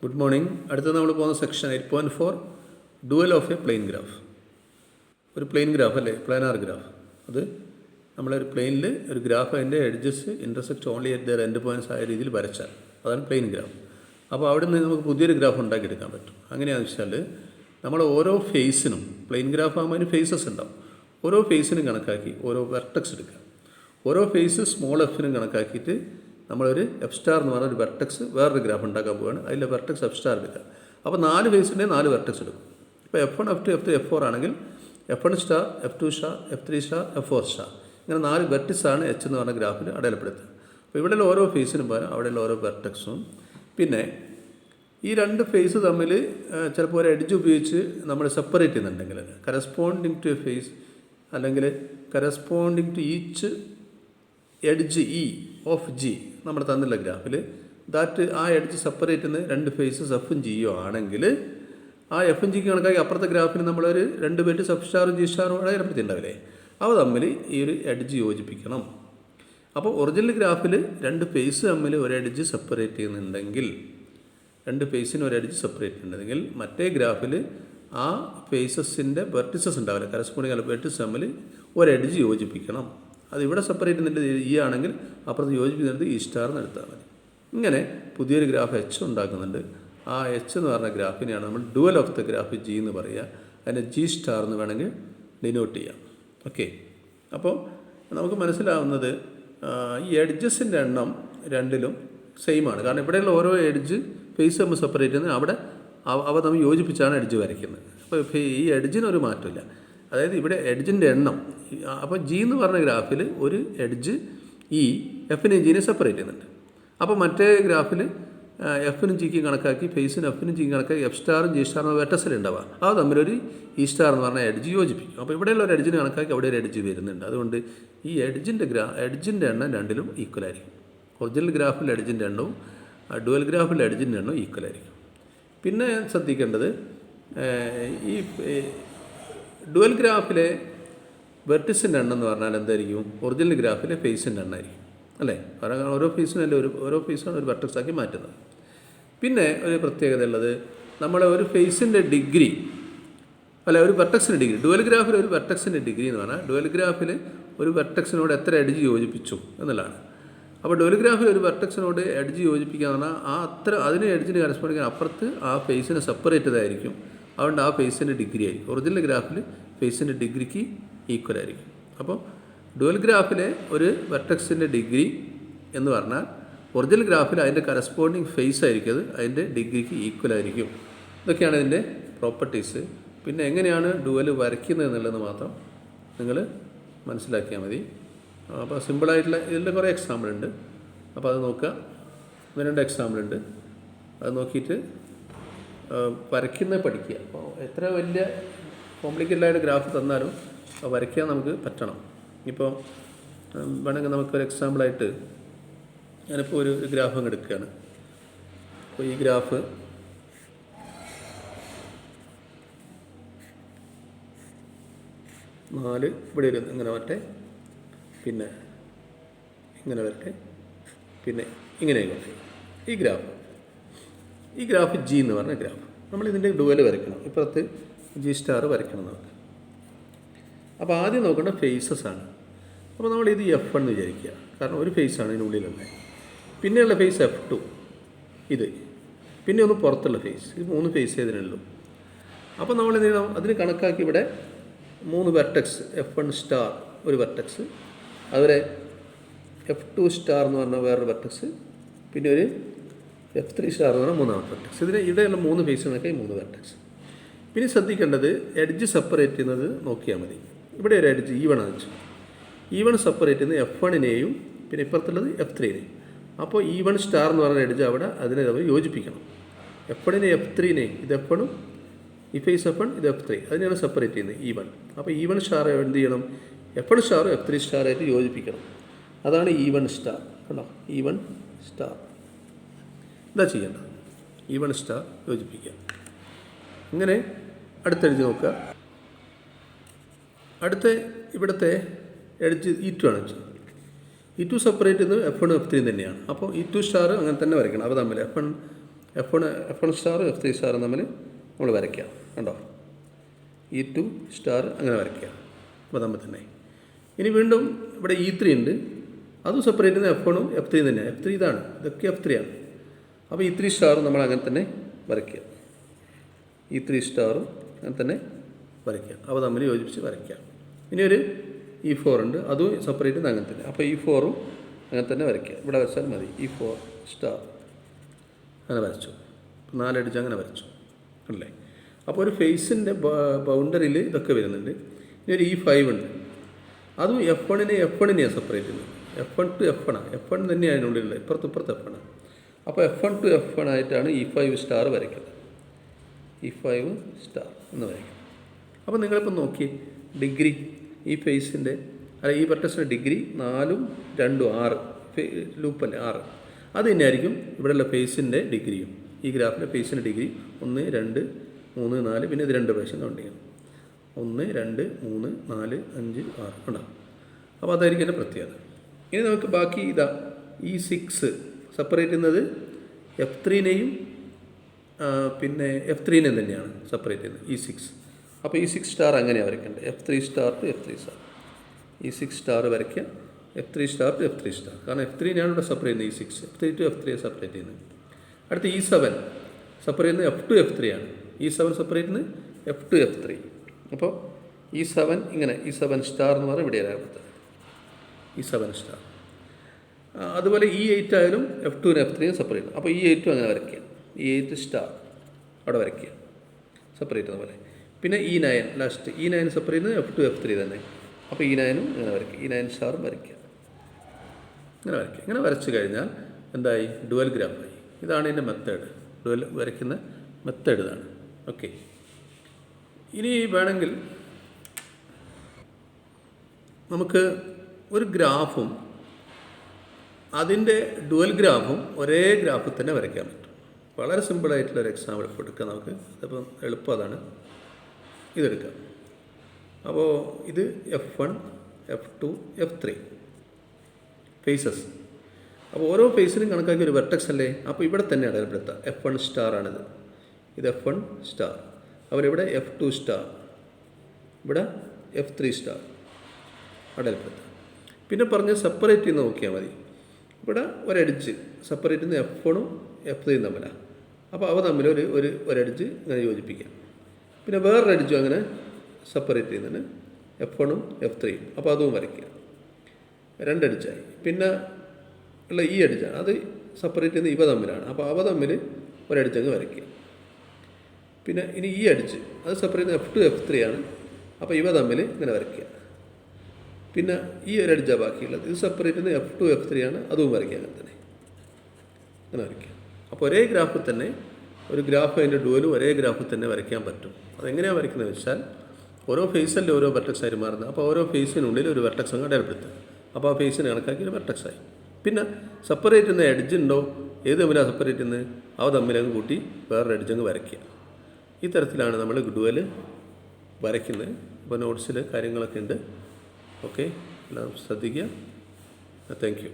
Good morning. അടുത്ത നമ്മൾ പോകുന്ന section 8.4 dual of A plain graph. ഒരു പ്ലെയിൻ ഗ്രാഫ് അല്ലേ, പ്ലാനാർ ഗ്രാഫ്. അത് നമ്മളൊരു പ്ലെയിനിൽ ഒരു ഗ്രാഫ് അതിൻ്റെ edges intersect only at there end points ആയ രീതിയിൽ വരച്ചാൽ അതാണ് പ്ലെയിൻ ഗ്രാഫ്. അപ്പോൾ അവിടെ നിന്ന് നമുക്ക് പുതിയൊരു ഗ്രാഫ് ഉണ്ടാക്കിയെടുക്കാൻ പറ്റും. അങ്ങനെയാണെന്ന് വെച്ചാൽ നമ്മൾ ഓരോ ഫേസിനും, പ്ലെയിൻ ഗ്രാഫ് ആകുമ്പോൾ അതിന് ഫേസസ് ഉണ്ടാവും, ഓരോ ഫേസിനും കണക്കാക്കി ഓരോ വെർട്ടക്സ് എടുക്കുക. ഓരോ ഫേസ് സ്മോൾ എഫിനും കണക്കാക്കിയിട്ട് നമ്മളൊരു എഫ് സ്റ്റാർ എന്ന് പറഞ്ഞ ഒരു വെർട്ടക്സ് വേറൊരു ഗ്രാഫ് ഉണ്ടാക്കാൻ പോവുകയാണ്. അതിലെ വെർട്ടക്സ് എഫ് സ്റ്റാർ എടുക്കുക. അപ്പോൾ 4 ഫേസിൻ്റെ 4 വെർട്ടക്സ് എടുക്കും. ഇപ്പോൾ F1, F2, F3, F4 ആണെങ്കിൽ F1 star, F2 star, F3 star, F4 star, ഇങ്ങനെ 4 വെർട്ടിക്സാണ് എച്ച് എന്ന് പറഞ്ഞ ഗ്രാഫിൽ അടയാളപ്പെടുത്തുക. അപ്പോൾ ഇവിടെയുള്ള ഓരോ ഫേസിനും പകരം അവിടെയുള്ള ഓരോ വെർട്ടക്സും, പിന്നെ ഈ 2 ഫേസ് തമ്മിൽ ചിലപ്പോൾ ഒരു എഡ്ജ് ഉപയോഗിച്ച് നമ്മൾ സെപ്പറേറ്റ് ചെയ്യുന്നുണ്ടെങ്കിൽ കറസ്പോണ്ടിങ് ടു എ ഫേസ് അല്ലെങ്കിൽ corresponding to each edge e of g നമ്മൾ തന്നില്ല ഗ്രാഫിൽ, ദാറ്റ് ആ എഡ്ജ് സെപ്പറേറ്റ് ചെയ്യുന്ന 2 ഫേസസ് എഫും ജിയോ ആണെങ്കിൽ ആ എഫും ജിക്ക് കണക്കാക്കി അപ്പുറത്തെ ഗ്രാഫിൽ നമ്മളൊരു 2 പേര് എഫ് സ്റ്റാറും ജി സ്റ്റാറും അടയാളപ്പെടുത്തിയിട്ടുണ്ടാവില്ലേ, അവ തമ്മിൽ ഈ ഒരു എഡ്ജ് യോജിപ്പിക്കണം. അപ്പോൾ ഒറിജിനൽ ഗ്രാഫിൽ 2 ഫേസ് തമ്മിൽ ഒരു എഡ്ജ് സെപ്പറേറ്റ് ചെയ്യുന്നുണ്ടെങ്കിൽ, 2 ഫേസിന് ഒരു എഡ്ജ് സെപ്പറേറ്റ് ചെയ്യുന്നുണ്ടെങ്കിൽ മറ്റേ ഗ്രാഫിൽ ആ ഫേസസിൻ്റെ വെർട്ടിസസ് ഉണ്ടാവില്ല, കറസ്പോണ്ടിങ് വെർട്ടിസ് തമ്മിൽ ഒരു എഡ്ജ് യോജിപ്പിക്കണം. അത് ഇവിടെ സെപ്പറേറ്റ് ചെയ്യുന്നുണ്ട് ഇ ആണെങ്കിൽ അപ്പുറത്ത് യോജിപ്പിക്കുന്നുണ്ട് ഇ സ്റ്റാർ എന്ന് എടുത്താൽ മതി. ഇങ്ങനെ പുതിയൊരു ഗ്രാഫ് എച്ച് ഉണ്ടാക്കുന്നുണ്ട്. ആ എച്ച് എന്ന് പറഞ്ഞ ഗ്രാഫിനെയാണ് നമ്മൾ dual of the graph G എന്ന് പറയുക. അതിനെ ജി സ്റ്റാർ എന്ന് വേണമെങ്കിൽ ഡിനോട്ട് ചെയ്യാം. ഓക്കെ, അപ്പോൾ നമുക്ക് മനസ്സിലാവുന്നത് ഈ എഡ്ജസിൻ്റെ എണ്ണം രണ്ടിലും സെയിം ആണ്. കാരണം ഇവിടെയുള്ള ഓരോ എഡ്ജ് ഫേസ് നമ്മൾ സെപ്പറേറ്റ് ചെയ്യുന്നത് അവിടെ അവ തമ്മിൽ യോജിപ്പിച്ചാണ് എഡ്ജ് വരയ്ക്കുന്നത്. അപ്പോൾ ഈ എഡ്ജിനൊരു മാറ്റമില്ല. അതായത് ഇവിടെ എഡ്ജിൻ്റെ എണ്ണം, അപ്പോൾ ജി എന്ന് പറഞ്ഞ ഗ്രാഫിൽ ഒരു എഡ്ജ് ഈ എഫിനെ ജിനെ സെപ്പറേറ്റ് ചെയ്യുന്നുണ്ട്. അപ്പോൾ മറ്റേ ഗ്രാഫിൽ എഫിനും ജിക്കും കണക്കാക്കി ഫേസിനും എഫിനും ജിക്കും കണക്കാക്കി എഫ് സ്റ്റാറും ജി സ്റ്റാറും വെർട്ടസിൽ ഉണ്ടാവുക, അത് തമ്മിലൊരു ഇ സ്റ്റാർ എന്ന് പറഞ്ഞ എഡ്ജ് യോജിപ്പിക്കും. അപ്പോൾ ഇവിടെയുള്ള ഒരു എഡ്ജിന് കണക്കാക്കി അവിടെ ഒരു എഡ്ജ് വരുന്നുണ്ട്. അതുകൊണ്ട് ഈ എഡ്ജിൻ്റെ എണ്ണം രണ്ടിലും ഈക്വൽ ആയിരിക്കും. ഒറിജിനൽ ഗ്രാഫിൽ എഡ്ജിൻ്റെ എണ്ണവും ഡുവൽ ഗ്രാഫിൽ എഡ്ജിൻ്റെ എണ്ണവും ഈക്വൽ ആയിരിക്കും. പിന്നെ ശ്രദ്ധിക്കേണ്ടത്, ഈ ഡുവൽ ഗ്രാഫിലെ വെർട്ടിസിൻ്റെ എണ്ണം എന്ന് പറഞ്ഞാൽ എന്തായിരിക്കും, ഒറിജിനൽ ഗ്രാഫിലെ ഫേസിൻ്റെ എണ്ണമായിരിക്കും അല്ലേ. കാരണം ഓരോ ഫേസിനല്ലേ ഓരോ ഫേസാണ് ഒരു വെർട്ടക്സ് ആക്കി മാറ്റുന്നത്. പിന്നെ ഒരു പ്രത്യേകത ഉള്ളത്, നമ്മളെ ഒരു ഫേസിൻ്റെ ഡിഗ്രി അല്ല ഒരു വെർട്ടക്സിൻ്റെ ഡിഗ്രി, ഡുവൽ ഗ്രാഫിൽ ഒരു വെർട്ടക്സിൻ്റെ ഡിഗ്രി എന്ന് പറഞ്ഞാൽ ഡുവൽ ഗ്രാഫിൽ ഒരു വെർട്ടക്സിനോട് എത്ര എഡ്ജ് യോജിപ്പിച്ചു എന്നുള്ളതാണ്. അപ്പോൾ ഡുവൽ ഗ്രാഫിൽ ഒരു വെർട്ടക്സിനോട് എഡ്ജ് യോജിപ്പിക്കുക എന്ന് പറഞ്ഞാൽ അതിന് എഡ്ജിന് കറസ്പോണ്ടിങ് അപ്പുറത്ത് ആ ഫേസിനെ സെപ്പറേറ്റ് ചെയ്തായിരിക്കും. അതുകൊണ്ട് ആ ഫേസിൻ്റെ ഡിഗ്രി ആയിരിക്കും ഒറിജിനൽ ഗ്രാഫിൽ ഫേസിൻ്റെ ഡിഗ്രിക്ക് ഈക്വൽ ആയിരിക്കും. അപ്പോൾ ഡുവൽ ഗ്രാഫിലെ ഒരു വെർട്ടക്സിൻ്റെ ഡിഗ്രി എന്ന് പറഞ്ഞാൽ ഒറിജിനൽ ഗ്രാഫിൽ അതിൻ്റെ കറസ്പോണ്ടിങ് ഫേസ് ആയിരിക്കും, അത് അതിൻ്റെ ഡിഗ്രിക്ക് ഈക്വൽ ആയിരിക്കും. ഇതൊക്കെയാണ് ഇതിൻ്റെ പ്രോപ്പർട്ടീസ്. പിന്നെ എങ്ങനെയാണ് ഡുവൽ വരയ്ക്കുന്നത് എന്നുള്ളത് മാത്രം നിങ്ങൾ മനസ്സിലാക്കിയാൽ മതി. അപ്പോൾ സിമ്പിളായിട്ടുള്ള ഇതിൻ്റെ കുറേ എക്സാമ്പിൾ ഉണ്ട്. അപ്പോൾ അത് നോക്കുക. 2 എക്സാമ്പിൾ ഉണ്ട്, അത് നോക്കിയിട്ട് വരയ്ക്കുന്നത് പഠിക്കുക. അപ്പോൾ എത്ര വലിയ കോംപ്ലിക്കേറ്റഡ് ആയിട്ട് ഗ്രാഫ് തന്നാലും വരയ്ക്കാൻ നമുക്ക് പറ്റണം. ഇപ്പോൾ വേണമെങ്കിൽ നമുക്കൊരു എക്സാമ്പിളായിട്ട് ഞാനിപ്പോൾ ഒരു ഗ്രാഫ് അങ്ങ് എടുക്കുകയാണ്. അപ്പോൾ ഈ ഗ്രാഫ് ഇവിടെ ഒരു ഇങ്ങനെ വരട്ടെ, പിന്നെ ഇങ്ങനെ വരട്ടെ, പിന്നെ ഇങ്ങനെ വരട്ടെ. ഈ ഗ്രാഫ് ജി എന്ന് പറഞ്ഞ ഗ്രാഫ് നമ്മളിതിൻ്റെ ഡുവൽ വരയ്ക്കണം. ഇപ്പുറത്ത് ജി സ്റ്റാർ വരയ്ക്കണം നമുക്ക്. അപ്പോൾ ആദ്യം നോക്കേണ്ട ഫേസസ് ആണ്. അപ്പോൾ നമ്മൾ ഇത് F1 എന്ന് വിചാരിക്കുക, കാരണം ഒരു ഫേസാണ് ഇതിനുള്ളിലുള്ളത്. പിന്നെയുള്ള ഫേസ് F2, ഇത് പിന്നെ ഒന്ന് പുറത്തുള്ള ഫേസ്, ഇത് 3 ഫേസ് ഇതിനുള്ളൂ. അപ്പോൾ നമ്മൾ എന്ത് ചെയ്യണം, അതിന് കണക്കാക്കി ഇവിടെ 3 വെർട്ടക്സ്, F1 സ്റ്റാർ ഒരു വെർട്ടക്സ്, അതുപോലെ F2 സ്റ്റാർ എന്ന് പറഞ്ഞാൽ വേറൊരു വെർട്ടക്സ്, പിന്നെ ഒരു F3 സ്റ്റാർ എന്ന് പറഞ്ഞാൽ 3ാമത്തെ വെർട്ടക്സ്. ഇവിടെയുള്ള 3 ഫേസിനൊക്കെ 3 വെർട്ടക്സ്. പിന്നെ ശ്രദ്ധിക്കേണ്ടത് എഡ്ജ് സെപ്പറേറ്റ് ചെയ്യുന്നത് നോക്കിയാൽ മതി. ഇവിടെ ഒരു എഡ്ജ് E1 ആണ് വെച്ചു. E1 സെപ്പറേറ്റ് ചെയ്യുന്നത് F1നെയും പിന്നെ ഇപ്പുറത്തുള്ളത് F3നെയും. അപ്പോൾ E1 സ്റ്റാർ എന്ന് പറഞ്ഞ എഡ്ജ് അവിടെ അതിനെ തമ്മിൽ യോജിപ്പിക്കണം. F1നെ F3നെയും, ഇത് F1ഉം ഈ ഫേസ് F1 ഇത് F3, അതിനെയാണ് സെപ്പറേറ്റ് ചെയ്യുന്നത് E1. അപ്പോൾ E1 സ്റ്റാർ എന്ത് ചെയ്യണം, F1 സ്റ്റാറും F3 സ്റ്റാറായിട്ട് യോജിപ്പിക്കണം. അതാണ് E1 സ്റ്റാർ. കണ്ടോ, E1 സ്റ്റാർ എന്താ ചെയ്യേണ്ടത്, E1 സ്റ്റാർ യോജിപ്പിക്കുക. ഇങ്ങനെ അടുത്ത എഡ്ജ് നോക്കുക. അടുത്ത ഇവിടുത്തെ എഡ്ജ് E2 ആണ്. E2 സെപ്പറേറ്റ് ചെയ്യുന്നത് F1 F3 തന്നെയാണ്. അപ്പോൾ E2 സ്റ്റാർ അങ്ങനെ തന്നെ വരയ്ക്കണം. അപ്പോൾ തമ്മിൽ F1 F1 സ്റ്റാർ F3 സ്റ്റാറും തമ്മിൽ നമ്മൾ വരയ്ക്കാം. കണ്ടോ, E2 സ്റ്റാർ അങ്ങനെ വരയ്ക്കാം. അപ്പോൾ തമ്മിൽ തന്നെ. ഇനി വീണ്ടും ഇവിടെ E3 ഉണ്ട്, അതും സെപ്പറേറ്റ് ചെയ്യുന്ന F1ഉം F3 തന്നെയാണ്. F3 ഇതാണ്, ഇതൊക്കെ F3 ആണ്. അപ്പോൾ E3 സ്റ്റാറും നമ്മൾ അങ്ങനെ തന്നെ വരയ്ക്കുക. E3 സ്റ്റാറും അങ്ങനെ തന്നെ വരയ്ക്കുക. അവ തമ്മിൽ യോജിപ്പിച്ച് വരയ്ക്കുക. ഇനി ഒരു E4 ഉണ്ട്, അതും സെപ്പറേറ്റ് ചെയ്യുന്ന അങ്ങനെ തന്നെ. അപ്പോൾ E4ഉം അങ്ങനെ തന്നെ വരയ്ക്കുക. ഇവിടെ വരച്ചാൽ മതി. E4 സ്റ്റാർ അങ്ങനെ വരച്ചു. 4 അടിച്ച് അങ്ങനെ വരച്ചു അല്ലേ. അപ്പോൾ ഒരു ഫേസിൻ്റെ ബൗണ്ടറിയിൽ ഇതൊക്കെ വരുന്നുണ്ട്. ഇനി ഒരു E5 ഉണ്ട്, അതും F1നെയാണ് സെപ്പറേറ്റ് ചെയ്യുന്നത്. F1 to F1 ആണ്. F1 തന്നെയാണ് അതിനുള്ളിലുള്ളത്, ഇപ്പുറത്ത് F1 ആണ്. അപ്പോൾ F1 to F1 ആയിട്ടാണ് E5 സ്റ്റാർ വരയ്ക്കുന്നത്. E5 സ്റ്റാർ എന്ന് വരയ്ക്കുന്നത്. അപ്പോൾ നിങ്ങളിപ്പോൾ നോക്കി ഡിഗ്രി ഈ ഫേസിൻ്റെ ഈ വെർട്ടക്സിൻ്റെ ഡിഗ്രി 4ഉം 2ഉം 6 ലൂപ്പല്ലേ 6. അത് തന്നെയായിരിക്കും ഇവിടെയുള്ള ഫേസിൻ്റെ ഡിഗ്രിയും. ഈ ഗ്രാഫിലെ ഫേസിൻ്റെ ഡിഗ്രി 1 2 3 4, പിന്നെ ഇത് 2 പ്രാവശ്യം കൗണ്ട് ചെയ്യണം. 1 2 3 4 5 6 ഉണ്ടാവും. അപ്പോൾ അതായിരിക്കും എൻ്റെ പ്രത്യേകത. ഇനി നമുക്ക് ബാക്കി ഇതാ E6 സെപ്പറേറ്റ് ചെയ്യുന്നത് F3നെയും പിന്നെ F3നെയും തന്നെയാണ് സെപ്പറേറ്റ് ചെയ്യുന്നത് E6. അപ്പോൾ E6 സ്റ്റാർ അങ്ങനെയാണ് വരയ്ക്കേണ്ടത്. F3 star to F3 star. E6 star വരയ്ക്കുക, F3 star to F3 star. കാരണം F3നെയാണ് ഇവിടെ സെപ്പറേറ്റ് ചെയ്യുന്നത്. E6 F3 to F3 separate ചെയ്യുന്നത്. അടുത്ത E7 സെപ്പറേറ്റ് ചെയ്യുന്നത് F2 F3 ആണ്. E7 സെപ്പറേറ്റ് ചെയ്യുന്നത് F2 F3. അപ്പോൾ E7 ഇങ്ങനെ E7 സ്റ്റാർ എന്ന് പറഞ്ഞാൽ ഇവിടെ ആകുന്നത് E7 സ്റ്റാർ. അതുപോലെ E8 ആയാലും F2 F3 സെപ്പറേറ്റ്. അപ്പോൾ E8 അങ്ങനെ വരയ്ക്കുക. E8 സ്റ്റാർ അവിടെ വരയ്ക്കുക സെപ്പറേറ്റ് ചെയ്യുന്ന പോലെ. പിന്നെ E9 ലാസ്റ്റ് E9 സെപ്പറേറ്റ് ചെയ്യുന്നത് F2 F3 തന്നെ. അപ്പോൾ E9ഉം ഇങ്ങനെ വരയ്ക്കുക. E9 സ്റ്റാറും വരയ്ക്കുക. ഇങ്ങനെ വരയ്ക്കുക. ഇങ്ങനെ വരച്ച് കഴിഞ്ഞാൽ എന്തായി? ഡുവൽ ഗ്രാഫായി. ഇതാണ് ഇതിൻ്റെ മെത്തേഡ്. ഡുവൽ വരയ്ക്കുന്ന മെത്തേഡ് ഇതാണ്. ഓക്കെ. ഇനി വേണമെങ്കിൽ നമുക്ക് ഒരു ഗ്രാഫും അതിൻ്റെ ഡുവൽ ഗ്രാഫും ഒരേ ഗ്രാഫിൽ തന്നെ വരയ്ക്കാൻ പറ്റും. വളരെ സിമ്പിളായിട്ടുള്ളൊരു എക്സാമ്പിൾ ഇപ്പോൾ എടുക്കാം നമുക്ക്. അതിപ്പം എളുപ്പം അതാണ്. ഇതെടുക്കാം. അപ്പോൾ ഇത് F1 F2 F3 ഫേസസ്. അപ്പോൾ ഓരോ ഫേസിനും കണക്കാക്കി ഒരു വെർട്ടക്സ് അല്ലേ. അപ്പോൾ ഇവിടെ തന്നെ അടയാളപ്പെടുത്താം. F1 സ്റ്റാർ ആണിത്. ഇത് F1 സ്റ്റാർ. അവരിവിടെ F2 സ്റ്റാർ, ഇവിടെ F3 സ്റ്റാർ അടയാളപ്പെടുത്താം. പിന്നെ പറഞ്ഞ് സെപ്പറേറ്റ് ചെയ്ത് നോക്കിയാൽ മതി. ഇവിടെ ഒരെഡ്ജ് സെപ്പറേറ്റ് ചെയ്യുന്ന F1ഉം F3യും തമ്മിലാണ്. അപ്പോൾ അവ തമ്മിൽ ഒരു എഡ്ജ് ഇങ്ങനെ യോജിപ്പിക്കാം. പിന്നെ വേറൊരു എഡ്ജും അങ്ങനെ സെപ്പറേറ്റ് ചെയ്യുന്നതിന് F1ഉം F3യും. അപ്പോൾ അതും വരയ്ക്കുക. 2 എഡ്ജായി. പിന്നെ ഉള്ള ഈ എഡ്ജാണ്, അത് സെപ്പറേറ്റ് ചെയ്യുന്ന ഇവ തമ്മിലാണ്. അപ്പോൾ അവ തമ്മിൽ ഒരു എഡ്ജ് അങ്ങ് വരയ്ക്കുക. പിന്നെ ഇനി ഈ എഡ്ജ് അത് സെപ്പറേറ്റ് ചെയ്യുന്ന F2 F3 ആണ്. അപ്പോൾ ഇവ തമ്മിൽ ഇങ്ങനെ വരയ്ക്കുക. പിന്നെ ഈ ഒരു എഡ്ജാണ് ബാക്കിയുള്ളത്. ഇത് സെപ്പറേറ്റ് ചെയ്യുന്ന F2 F3 ആണ്. അതും വരയ്ക്കുക. അങ്ങനെ തന്നെ അങ്ങനെ വരയ്ക്കുക. അപ്പോൾ ഒരേ ഗ്രാഫിൽ തന്നെ ഒരു ഗ്രാഫ് അതിൻ്റെ ഡുവലും ഒരേ ഗ്രാഫിൽ തന്നെ വരയ്ക്കാൻ പറ്റും. അതെങ്ങനെയാണ് വരയ്ക്കുന്നത് വെച്ചാൽ ഓരോ ഫേസല്ലേ ഓരോ വെർട്ടക്സ് ആയി മാറുന്നത്. അപ്പോൾ ഓരോ ഫേസിനുള്ളിൽ ഒരു വെർട്ടക്സ് അങ്ങ് അടയാളപ്പെടുത്തുക. അപ്പോൾ ആ ഫേസിനെ കണക്കാക്കി ഒരു വെർട്ടക്സായി. പിന്നെ സെപ്പറേറ്റ് ചെയ്യുന്ന എഡ്ജ് ഉണ്ടോ, ഏത് തമ്മിലാണ് സെപ്പറേറ്റ് ചെയ്യുന്നത്, അവ തമ്മിലങ്ങ് കൂട്ടി വേറൊരു എഡ്ജ് അങ്ങ് വരയ്ക്കുക. ഈ തരത്തിലാണ് നമ്മൾ ഡുവൽ വരയ്ക്കുന്നത്. അപ്പോൾ നോട്ട്സിൽ കാര്യങ്ങളൊക്കെ ഉണ്ട്. ഓക്കെ, എല്ലാം ശ്രദ്ധിക്കുക. Thank you.